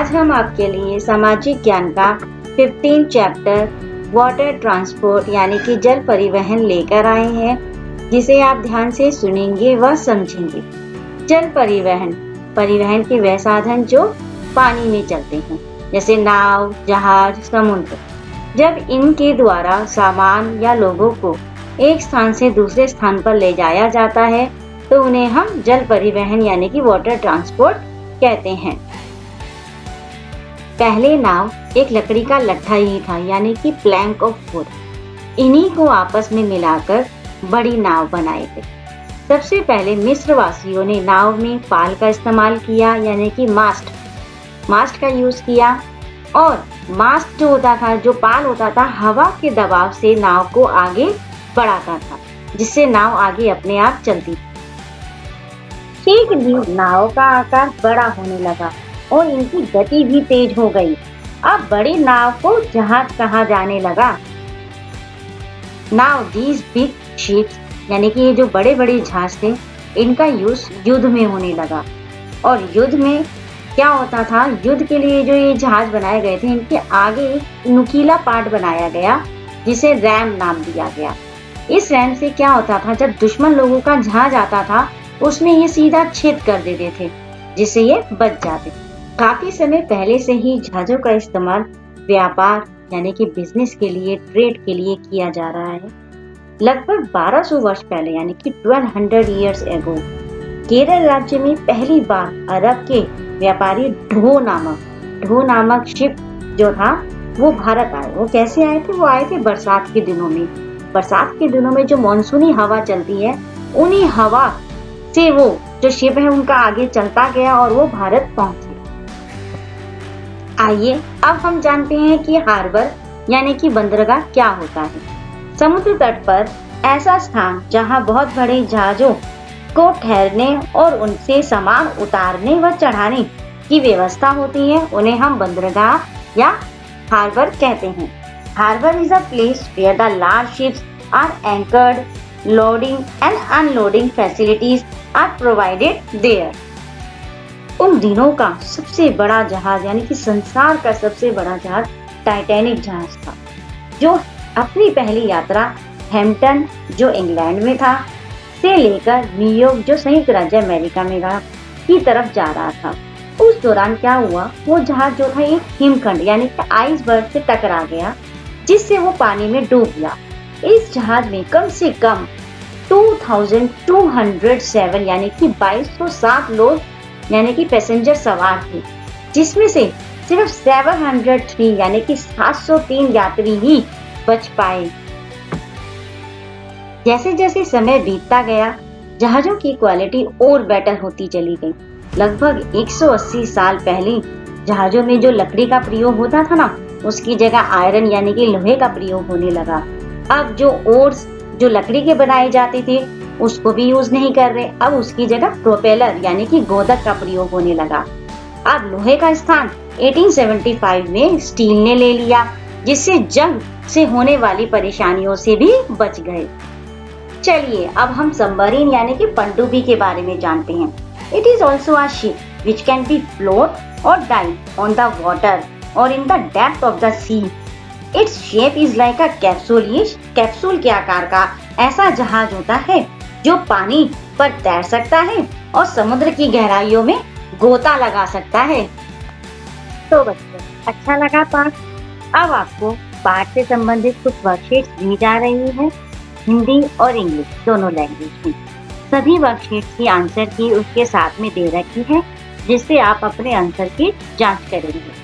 आज हम आपके लिए सामाजिक ज्ञान का 15 चैप्टर वाटर ट्रांसपोर्ट यानी कि जल परिवहन लेकर आए हैं, जिसे आप ध्यान से सुनेंगे व समझेंगे। जल परिवहन परिवहन के वह साधन जो पानी में चलते हैं, जैसे नाव, जहाज, समुद्र। जब इनके द्वारा सामान या लोगों को एक स्थान से दूसरे स्थान पर ले जाया जाता है तो उन्हें हम जल परिवहन यानी कि वाटर ट्रांसपोर्ट कहते हैं। पहले नाव एक लकड़ी का लट्ठा ही था, यानी कि प्लैंक ऑफ वुड। इन्हीं को आपस में मिलाकर बड़ी नाव बनाए गए। सबसे पहले मिस्र वासियों ने नाव में पाल का इस्तेमाल किया, यानी कि मास्ट का यूज किया। और मास्ट जो होता था, जो पाल होता था, हवा के दबाव से नाव को आगे बढ़ाता था, जिससे नाव आगे अपने आप चलती थी। शीघ्र नाव का आकार बड़ा होने लगा और इनकी गति भी तेज हो गई। अब बड़ी नाव को जहाज कहा जाने लगा। नाउ दीज बिग शिप्स यानी कि ये जो बड़े बड़े जहाज थे, इनका यूज युद्ध में होने लगा। और युद्ध में क्या होता था, युद्ध के लिए जो ये जहाज बनाए गए थे, इनके आगे एक नुकीला पार्ट बनाया गया जिसे रैम नाम दिया गया। इस रैम से क्या होता था, जब दुश्मन लोगों का जहाज आता था उसमें ये सीधा छेद कर देते थे, जिससे ये बच जाते। काफी समय पहले से ही जहाजों का इस्तेमाल व्यापार यानी कि बिजनेस के लिए, ट्रेड के लिए किया जा रहा है। लगभग 1200 वर्ष पहले यानी कि 1200 years ago केरल राज्य में पहली बार अरब के व्यापारी ढो नामक शिप जो था वो भारत आए। वो कैसे आए थे? वो आए थे बरसात के दिनों में। बरसात के दिनों में जो मानसूनी हवा चलती है, उन्हीं हवा से वो जो शिप है उनका आगे चलता गया और वो भारत पहुंचे। आइए अब हम जानते हैं कि हार्बर यानी कि बंदरगाह क्या होता है। समुद्र तट पर ऐसा स्थान जहां बहुत बड़े जहाजों को ठहरने और उनसे सामान उतारने व चढ़ाने की व्यवस्था होती है, उन्हें हम बंदरगाह या हार्बर कहते हैं। Harbour is a place where the large ships are anchored, loading and unloading facilities are provided there. उन दिनों का सबसे बड़ा जहाज यानी कि संसार का सबसे बड़ा जहाज टाइटैनिक जहाज था, जो अपनी पहली यात्रा हैम्पटन जो इंग्लैंड में था से लेकर न्यूयॉर्क जो संयुक्त राज्य अमेरिका में की तरफ जा रहा था। उस दौरान क्या हुआ, वो जहाज जो था एक हिमखंड यानी कि आइसबर्ग से टकरा गया, जिससे वो पानी में डूब गया। इस जहाज में कम से कम 2207 यानी कि 2207 लोग यानी कि पैसेंजर सवार थे, जिसमें से सिर्फ 703 यानी कि 703 यात्री ही बच पाए। जैसे जैसे समय बीतता गया, जहाजों की क्वालिटी और बेटर होती चली गई। लगभग 180 साल पहले जहाजों में जो लकड़ी का प्रयोग होता था ना, उसकी जगह आयरन यानी कि लोहे का प्रयोग होने लगा। अब जो ओर्स जो लकड़ी के बनाए जाते थे उसको भी यूज नहीं कर रहे, अब उसकी जगह प्रोपेलर यानी कि गोदक का प्रयोग होने लगा। अब लोहे का स्थान 1875 में स्टील ने ले लिया, जिससे जंग से होने वाली परेशानियों से भी बच गए। चलिए अब हम सबमरीन यानी कि पनडुब्बी के बारे में जानते हैं। It is also a ship which can be float और डाइव ऑन द वाटर और in the depth of the sea. Its shape is like a capsule. ये कैप्सूल के आकार का ऐसा जहाज होता है जो पानी पर तैर सकता है और समुद्र की गहराइयों में गोता लगा सकता है। तो बच्चों, अच्छा लगा पाठ? अब आपको पाठ से संबंधित कुछ वर्कशीट्स दी जा रही है, हिंदी और इंग्लिश दोनों लैंग्वेज में। सभी वर्कशीट्स की आंसर की उसके साथ में दे रखी है, जिससे आप अपने आंसर की जांच करेंगे।